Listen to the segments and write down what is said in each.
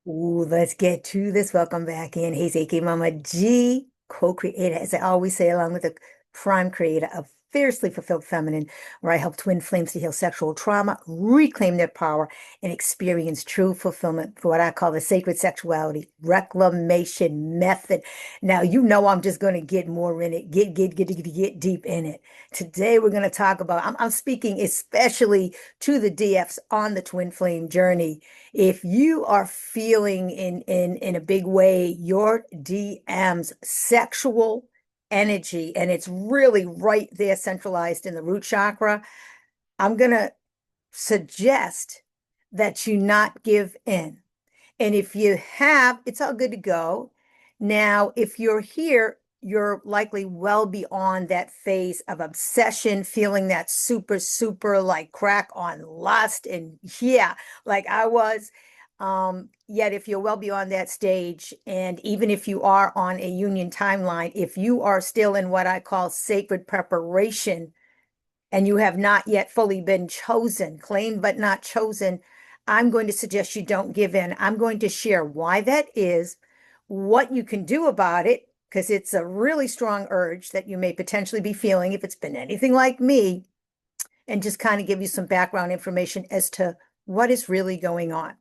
Ooh, let's get to this. Welcome back in. Hey, Zaki Mama G, co-creator, as I always say, along with the prime creator of Fiercely Fulfilled Feminine, where I help twin flames to heal sexual trauma, reclaim their power, and experience true fulfillment for what I call the sacred sexuality reclamation method. Now, you know I'm just going to get more in it, get deep in it. Today, we're going to talk about, I'm speaking especially to the DFs on the twin flame journey. If you are feeling in a big way your DM's sexual energy, and it's really right there centralized in the root chakra, I'm gonna suggest that you not give in. And if you have, it's all good to go. Now, if you're here, you're likely well beyond that phase of obsession, feeling that super like crack on lust. And yeah, like I was. Yet if you're well beyond that stage, and even if you are on a union timeline, if you are still in what I call sacred preparation, and you have not yet fully been chosen, claimed but not chosen, I'm going to suggest you don't give in. I'm going to share why that is, what you can do about it, because it's a really strong urge that you may potentially be feeling if it's been anything like me, and just kind of give you some background information as to what is really going on.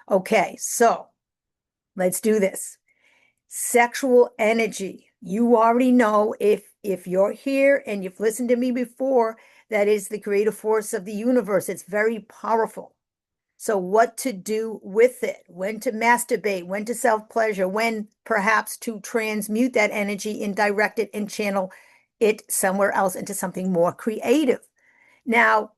Okay, so let's do this. Sexual energy. You already know, if you're here and you've listened to me before, that is the creative force of the universe. It's very powerful. So what to do with it, when to masturbate, when to self-pleasure, when perhaps to transmute that energy and direct it and channel it somewhere else into something more creative. Now,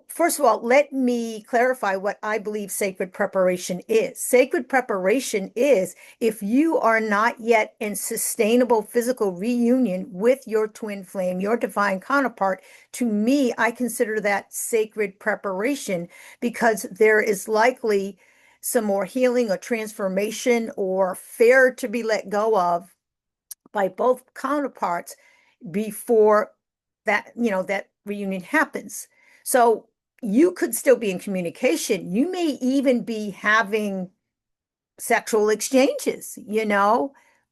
first of all, let me clarify what I believe sacred preparation is. Sacred preparation is if you are not yet in sustainable physical reunion with your twin flame, your divine counterpart. To me, I consider that sacred preparation because there is likely some more healing or transformation or fear to be let go of by both counterparts before that reunion happens. So you could still be in communication. You may even be having sexual exchanges,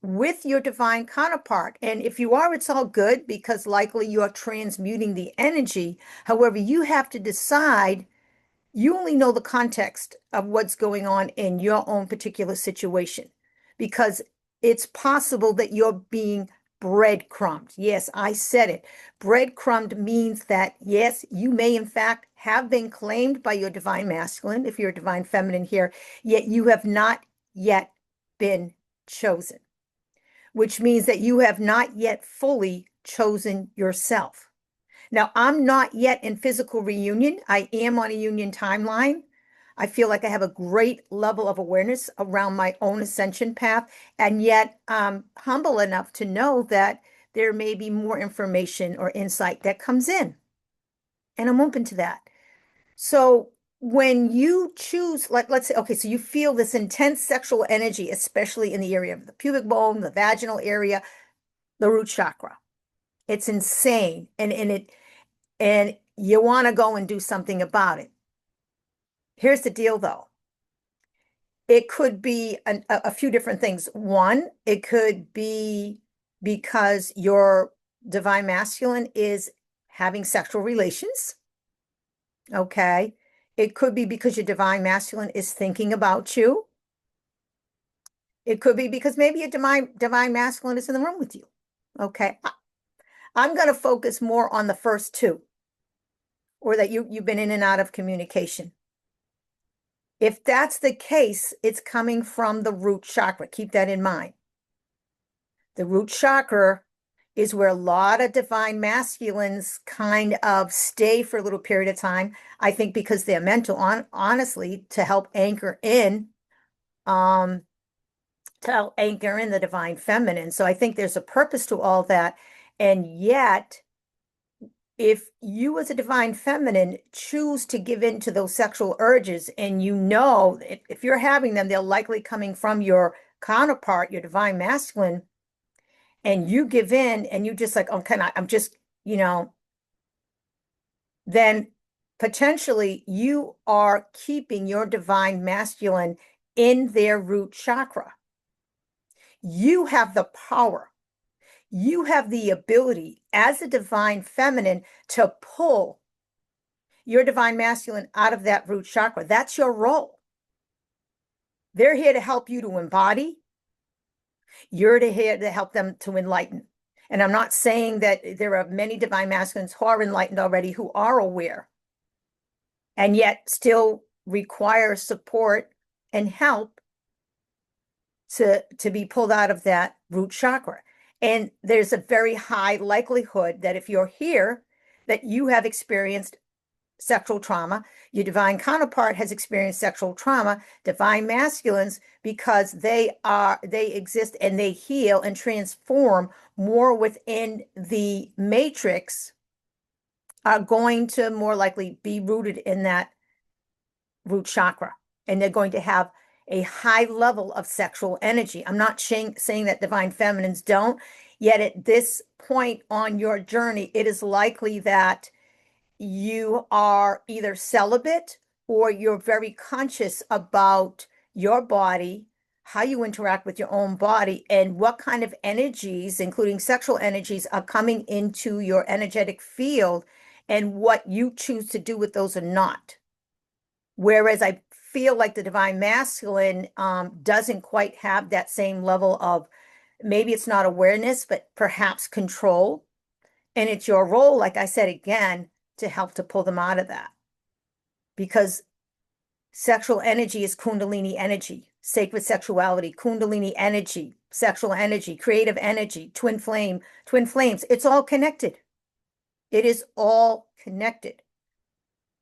with your divine counterpart. And if you are, it's all good because likely you're transmuting the energy. However, you have to decide, you only know the context of what's going on in your own particular situation because it's possible that you're being breadcrumbed. Yes, I said it. Breadcrumbed means that, yes, you may in fact have been claimed by your divine masculine, if you're a divine feminine here, yet you have not yet been chosen, which means that you have not yet fully chosen yourself. Now, I'm not yet in physical reunion. I am on a union timeline. I feel like I have a great level of awareness around my own ascension path, and yet I'm humble enough to know that there may be more information or insight that comes in, and I'm open to that. So when you choose, let's say, okay, so you feel this intense sexual energy, especially in the area of the pubic bone, the vaginal area, the root chakra. It's insane, and you want to go and do something about it. Here's the deal, though. It could be a few different things. One, it could be because your divine masculine is having sexual relations. Okay. It could be because your divine masculine is thinking about you. It could be because maybe your divine masculine is in the room with you. Okay. I'm going to focus more on the first two, or that you've been in and out of communication. If that's the case, it's coming from the root chakra. Keep that in mind. The root chakra is where a lot of divine masculines kind of stay for a little period of time. I think because they're meant to, honestly, to help anchor in, the divine feminine. So I think there's a purpose to all that. And yet, if you as a divine feminine choose to give in to those sexual urges, and if you're having them, they're likely coming from your counterpart, your divine masculine, and you give in and you just like, oh, I'm just, then potentially you are keeping your divine masculine in their root chakra. You have the power. You have the ability as a divine feminine to pull your divine masculine out of that root chakra. That's your role. They're here to help you to embody. You're here to help them to enlighten. And I'm not saying that there are many divine masculines who are enlightened already, who are aware, and yet still require support and help to be pulled out of that root chakra. And there's a very high likelihood that if you're here, that you have experienced sexual trauma, your divine counterpart has experienced sexual trauma, divine masculines, because they exist and they heal and transform more within the matrix, are going to more likely be rooted in that root chakra. And they're going to have a high level of sexual energy. I'm not saying that divine feminines don't, yet at this point on your journey, it is likely that you are either celibate or you're very conscious about your body, how you interact with your own body, and what kind of energies, including sexual energies, are coming into your energetic field and what you choose to do with those or not. Whereas I feel like the divine masculine doesn't quite have that same level of, maybe it's not awareness, but perhaps control. And it's your role, like I said again, to help to pull them out of that. Because sexual energy is kundalini energy, sacred sexuality, kundalini energy, sexual energy, creative energy, twin flames. It's all connected. It is all connected.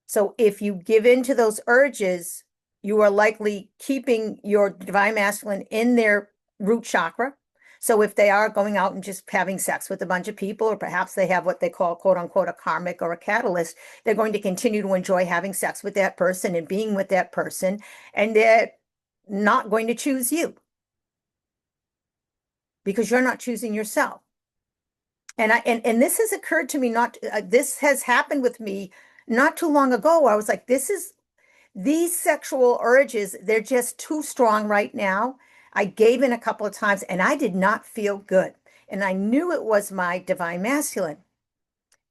So if you give in to those urges, you are likely keeping your divine masculine in their root chakra. So if they are going out and just having sex with a bunch of people, or perhaps they have what they call, quote unquote, a karmic or a catalyst, they're going to continue to enjoy having sex with that person and being with that person, and they're not going to choose you because you're not choosing yourself. And this has occurred to me, this has happened with me not too long ago. I was like, these sexual urges, they're just too strong right now. I gave in a couple of times and I did not feel good. And I knew it was my divine masculine.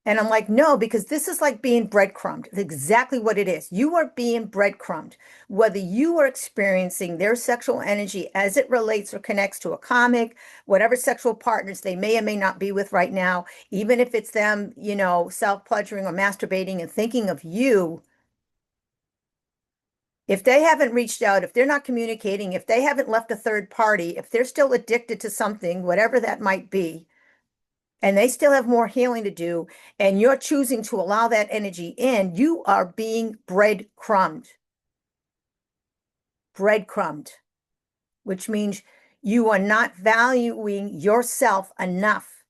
And I'm like, no, because this is like being breadcrumbed. It's exactly what it is. You are being breadcrumbed, whether you are experiencing their sexual energy as it relates or connects to a comic, whatever sexual partners they may or may not be with right now, even if it's them, self-pleasuring or masturbating and thinking of you. If they haven't reached out, if they're not communicating, if they haven't left a third party, if they're still addicted to something, whatever that might be, and they still have more healing to do, and you're choosing to allow that energy in, you are being breadcrumbed. Breadcrumbed, which means you are not valuing yourself enough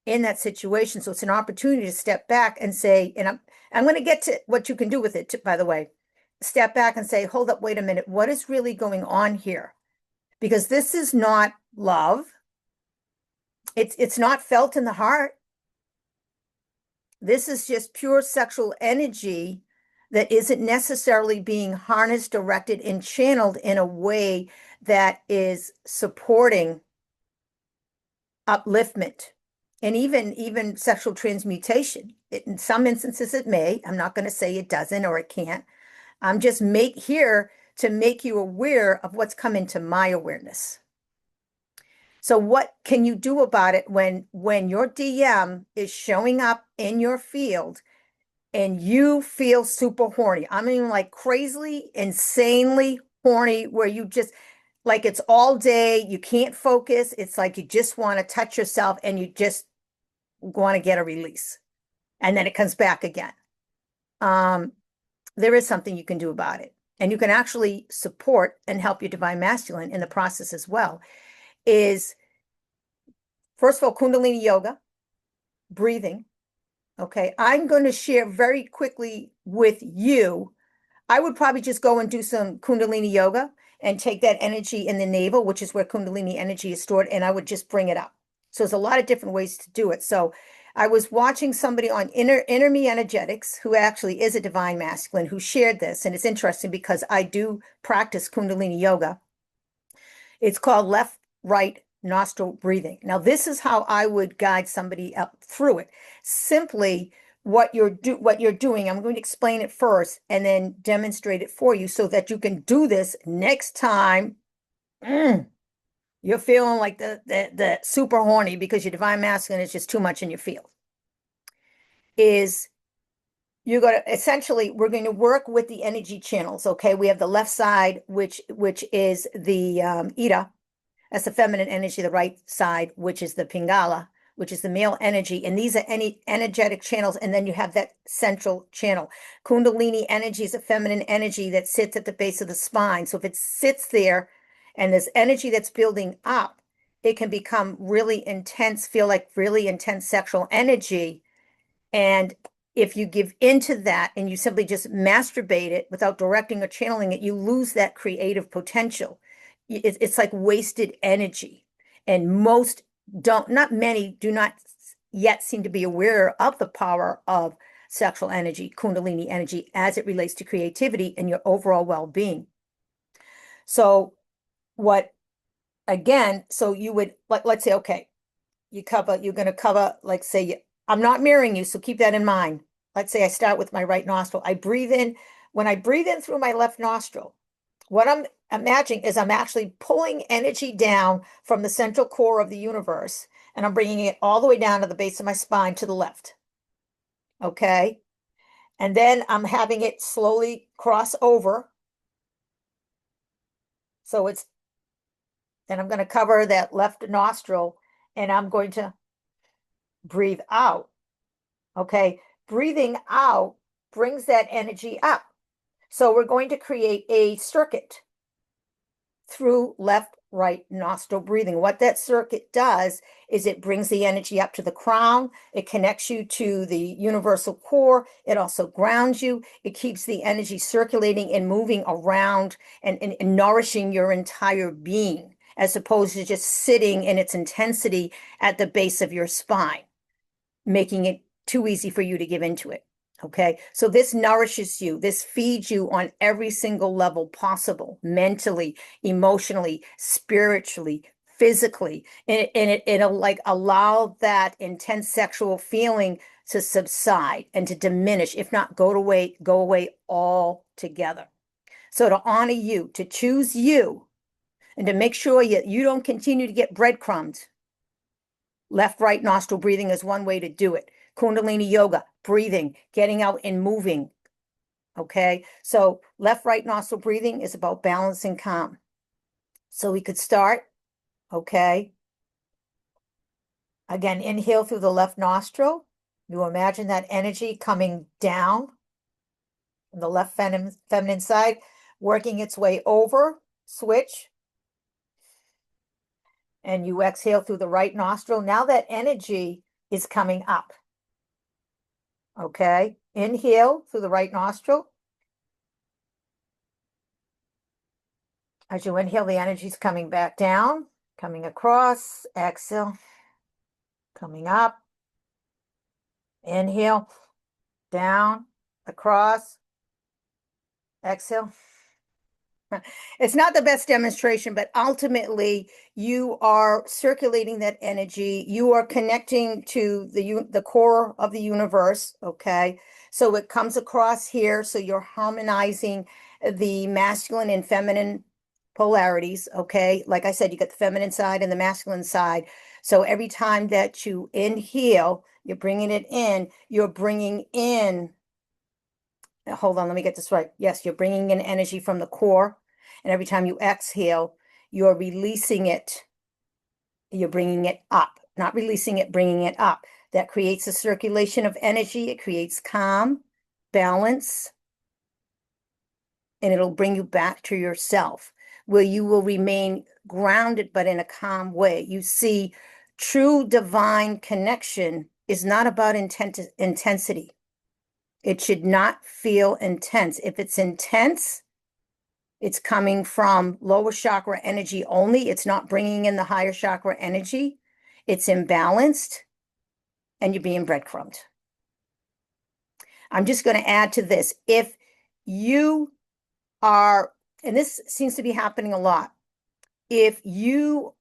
in that situation. So it's an opportunity to step back and say, and I'm going to get to what you can do with it, by the way. Step back and say, hold up, wait a minute, what is really going on here? Because this is not love. It's not felt in the heart. This is just pure sexual energy that isn't necessarily being harnessed, directed, and channeled in a way that is supporting upliftment and even sexual transmutation. In some instances it may. I'm not going to say it doesn't or it can't. I'm just here to make you aware of what's come into my awareness. So what can you do about it when your DM is showing up in your field and you feel super horny? I mean, like crazily, insanely horny, where you just, like, it's all day, you can't focus. It's like you just want to touch yourself and you just want to get a release. And then it comes back again. There is something you can do about it. And you can actually support and help your divine masculine in the process as well. Is, first of all, kundalini yoga, breathing. Okay, I'm going to share very quickly with you. I would probably just go and do some kundalini yoga and take that energy in the navel, which is where kundalini energy is stored, and I would just bring it up. So there's a lot of different ways to do it. So I was watching somebody on Inner Me Energetics, who actually is a divine masculine, who shared this. And it's interesting because I do practice Kundalini yoga. It's called left, right nostril breathing. Now, this is how I would guide somebody up through it. Simply what you're doing, I'm going to explain it first and then demonstrate it for you so that you can do this next time. You're feeling like the super horny because your divine masculine is just too much in your field. Is you're going to essentially, we're going to work with the energy channels. Okay, we have the left side, which is the Ida, that's the feminine energy. The right side, which is the Pingala, which is the male energy, and these are any energetic channels. And then you have that central channel. Kundalini energy is a feminine energy that sits at the base of the spine. So if it sits there, and there's energy that's building up, it can become really intense, feel like really intense sexual energy. And if you give into that and you simply just masturbate it without directing or channeling it, you lose that creative potential. It's like wasted energy. And most don't, not many, do not yet seem to be aware of the power of sexual energy, Kundalini energy, as it relates to creativity and your overall well-being. So so you would, let's say, okay, you're going to cover, like, say, I'm not mirroring you, so keep that in mind. Let's say I start with my right nostril. I breathe in. When I breathe in through my left nostril, what I'm imagining is I'm actually pulling energy down from the central core of the universe, and I'm bringing it all the way down to the base of my spine to the left. Okay? And then I'm having it slowly cross over. So then I'm going to cover that left nostril, and I'm going to breathe out. Okay, breathing out brings that energy up. So we're going to create a circuit through left, right nostril breathing. What that circuit does is it brings the energy up to the crown. It connects you to the universal core. It also grounds you. It keeps the energy circulating and moving around and nourishing your entire being, as opposed to just sitting in its intensity at the base of your spine, making it too easy for you to give into it. Okay, so this nourishes you. This feeds you on every single level possible, mentally, emotionally, spiritually, physically, and it'll like allow that intense sexual feeling to subside and to diminish, if not go away altogether. So to honor you, to choose you, and to make sure you don't continue to get breadcrumbs, left, right nostril breathing is one way to do it. Kundalini yoga, breathing, getting out and moving. Okay, so left, right nostril breathing is about balance and calm. So we could start, okay. Again, inhale through the left nostril. You imagine that energy coming down from the left feminine side, working its way over, switch. And you exhale through the right nostril. Now that energy is coming up. Okay, inhale through the right nostril. As you inhale, the energy is coming back down, coming across, exhale, coming up. Inhale, down, across, exhale. It's not the best demonstration, but ultimately you are circulating that energy. You are connecting to the core of the universe, okay? So it comes across here, so you're harmonizing the masculine and feminine polarities, okay? Like I said, you got the feminine side and the masculine side. So every time that you inhale, you're bringing it in, you're bringing in, hold on, let me get this right. Yes, you're bringing in energy from the core. And every time you exhale, you're releasing it. You're bringing it up, not releasing it, bringing it up. That creates a circulation of energy. It creates calm, balance, and it'll bring you back to yourself, where you will remain grounded, but in a calm way. You see, true divine connection is not about intensity. It should not feel intense. If it's intense, it's coming from lower chakra energy only. It's not bringing in the higher chakra energy. It's imbalanced. and you're being breadcrumbed. I'm just going to add to this. If you are, and this seems to be happening a lot, if you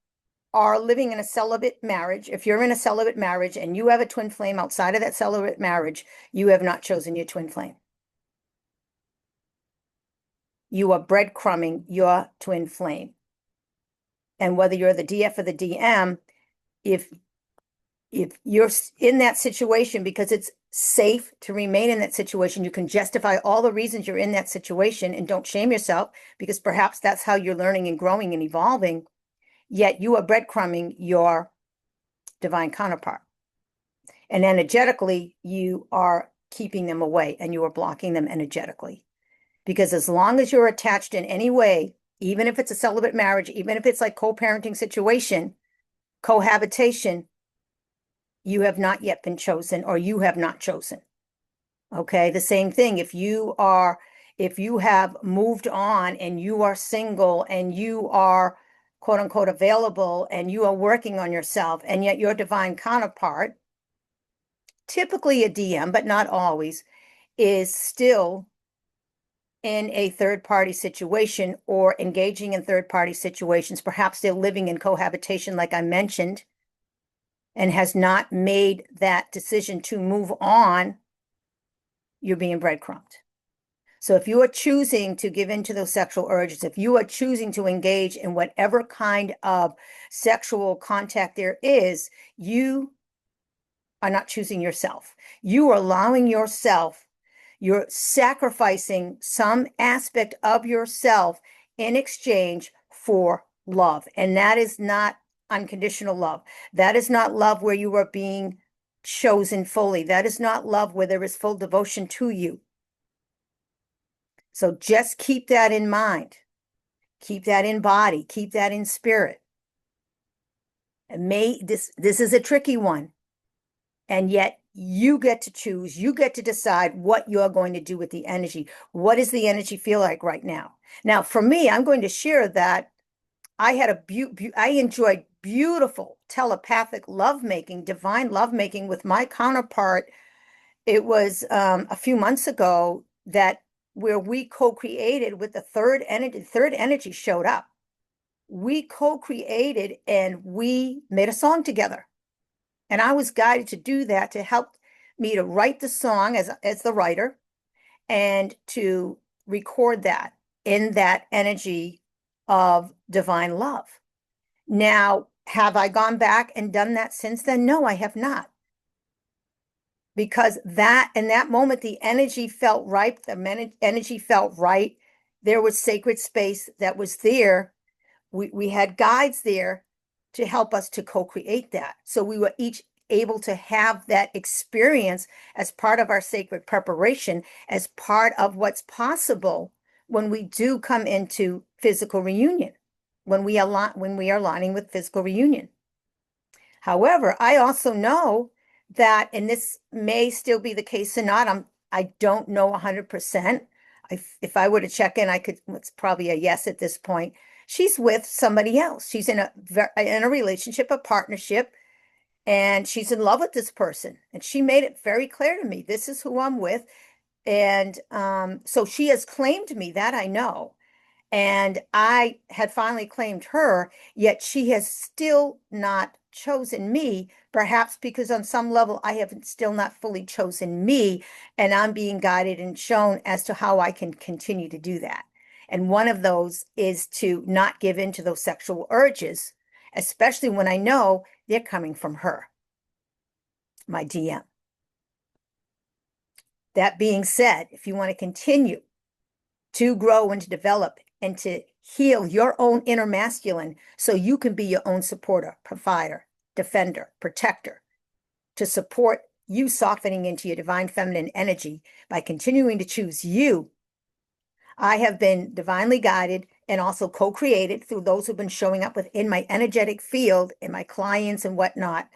are living in a celibate marriage, if you're in a celibate marriage and you have a twin flame outside of that celibate marriage, you have not chosen your twin flame. You are breadcrumbing your twin flame. And whether you're the DF or the DM, if you're in that situation because it's safe to remain in that situation, you can justify all the reasons you're in that situation and don't shame yourself, because perhaps that's how you're learning and growing and evolving, yet you are breadcrumbing your divine counterpart. And energetically, you are keeping them away and you are blocking them energetically. Because as long as you're attached in any way, even if it's a celibate marriage, even if it's like co-parenting situation, cohabitation, you have not yet been chosen, or you have not chosen. Okay, the same thing. If you have moved on and you are single and you are quote unquote available and you are working on yourself, and yet your divine counterpart, typically a DM, but not always, is still in a third-party situation or engaging in third-party situations. Perhaps they're living in cohabitation, like I mentioned, and has not made that decision to move on, you're being breadcrumbed. So if you are choosing to give in to those sexual urges, if you are choosing to engage in whatever kind of sexual contact there is, you are not choosing yourself. You are allowing yourself, you're sacrificing some aspect of yourself in exchange for love. And that is not unconditional love. That is not love where you are being chosen fully. That is not love where there is full devotion to you. So just keep that in mind. Keep that in body. Keep that in spirit. And this is a tricky one. And yet you get to choose. You get to decide what you're going to do with the energy. What does the energy feel like right now? Now, for me, I'm going to share that I had I enjoyed beautiful telepathic lovemaking, divine lovemaking with my counterpart. It was a few months ago where we co-created with the third energy. Third energy showed up. We co-created and we made a song together. And I was guided to do that, to help me to write the song as the writer and to record that in that energy of divine love. Now, have I gone back and done that since then? No, I have not. Because in that moment, the energy felt right. The energy felt right. There was sacred space that was there. We had guides there to help us to co-create that. So we were each able to have that experience as part of our sacred preparation, as part of what's possible when we do come into physical reunion, when we are aligning with physical reunion. However, I also know that, and this may still be the case or not, I don't know 100%. If I were to check in, it's probably a yes at this point. She's with somebody else. She's in a relationship, a partnership, and she's in love with this person. And she made it very clear to me, this is who I'm with. And so she has claimed me, that I know. And I had finally claimed her, yet she has still not chosen me, perhaps because on some level I have still not fully chosen me, and I'm being guided and shown as to how I can continue to do that. And one of those is to not give in to those sexual urges, especially when I know they're coming from her, my DM. That being said, if you want to continue to grow and to develop and to heal your own inner masculine so you can be your own supporter, provider, defender, protector, to support you softening into your divine feminine energy by continuing to choose you, I have been divinely guided and also co-created through those who've been showing up within my energetic field and my clients and whatnot,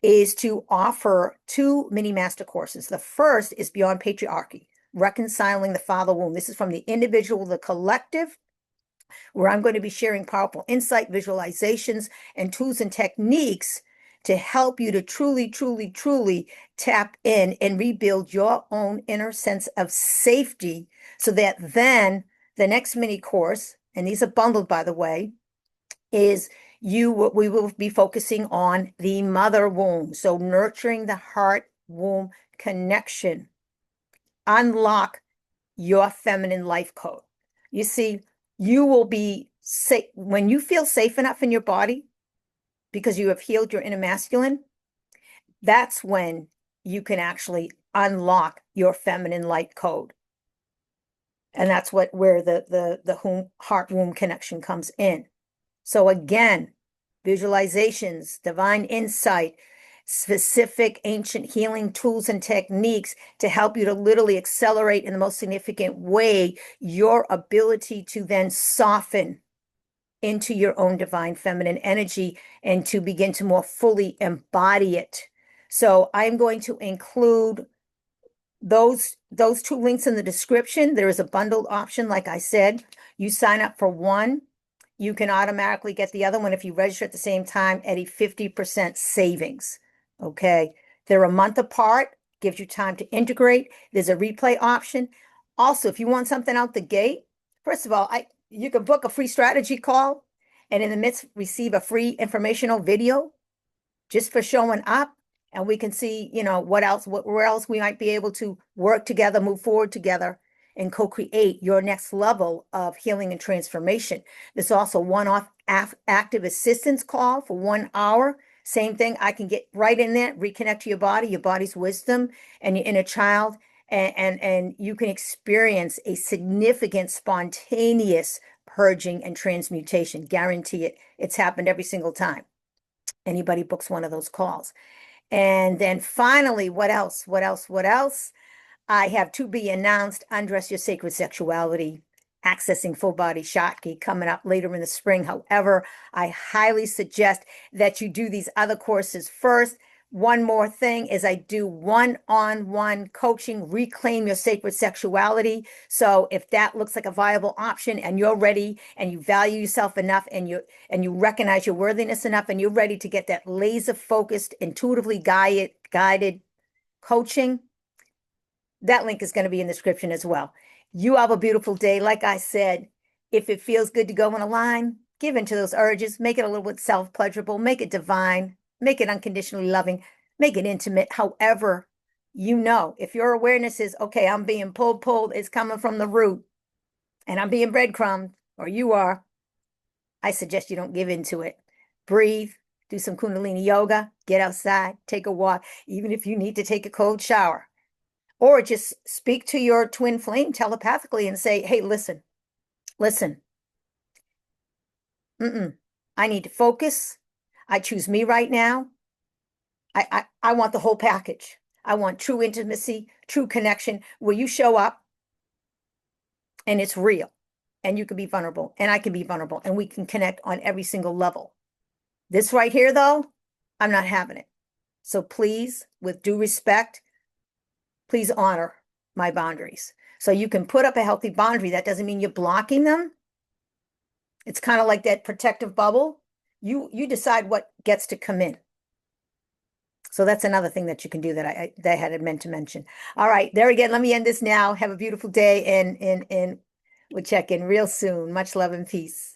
is to offer 2 mini master courses. The first is Beyond Patriarchy, Reconciling the Father Wound. This is from the individual, the collective, where I'm going to be sharing powerful insight, visualizations, and tools and techniques to help you to truly, truly, truly tap in and rebuild your own inner sense of safety so that then the next mini course, and these are bundled, by the way, is we will be focusing on the mother womb. So nurturing the heart womb connection. Unlock your feminine life code. You see, you will be safe when you feel safe enough in your body because you have healed your inner masculine. That's when you can actually unlock your feminine light code. And that's where the heart womb connection comes in. So again, visualizations, divine insight, specific ancient healing tools and techniques to help you to literally accelerate in the most significant way your ability to then soften into your own divine feminine energy and to begin to more fully embody it. So I'm going to include those two links in the description. There is a bundled option. Like I said, you sign up for one, you can automatically get the other one if you register at the same time at a 50% savings. Okay. They're a month apart, gives you time to integrate. There's a replay option. Also, if you want something out the gate, first of all, you can book a free strategy call and in the midst receive a free informational video just for showing up. And we can see, where else we might be able to work together, move forward together, and co-create your next level of healing and transformation. There's also one-off active assistance call for 1 hour. Same thing, I can get right in there, reconnect to your body's wisdom, and your inner child, and you can experience a significant spontaneous purging and transmutation. Guarantee it. It's happened every single time anybody books one of those calls. And then finally, what else? I have to be announced, Undress Your Sacred Sexuality, Accessing Full Body Shakti coming up later in the spring. However, I highly suggest that you do these other courses first. One more thing is I do one-on-one coaching, Reclaim Your Sacred Sexuality. So if that looks like a viable option and you're ready and you value yourself enough and you recognize your worthiness enough and you're ready to get that laser-focused, intuitively guided coaching, that link is going to be in the description as well. You have a beautiful day. Like I said, if it feels good to go on a line, give in to those urges, make it a little bit self-pleasurable, make it divine, make it unconditionally loving, make it intimate. However, if your awareness is, okay, I'm being pulled, it's coming from the root, and I'm being breadcrumbed, or you are, I suggest you don't give into it. Breathe, do some kundalini yoga, get outside, take a walk, even if you need to take a cold shower. Or just speak to your twin flame telepathically and say, hey, listen, I need to focus. I choose me right now. I want the whole package. I want true intimacy, true connection, where you show up and it's real and you can be vulnerable and I can be vulnerable and we can connect on every single level. This right here, though, I'm not having it. So please, with due respect, please honor my boundaries. So you can put up a healthy boundary. That doesn't mean you're blocking them. It's kind of like that protective bubble. You decide what gets to come in. So that's another thing that you can do that I had meant to mention. All right, there again. Let me end this now. Have a beautiful day, and we'll check in real soon. Much love and peace.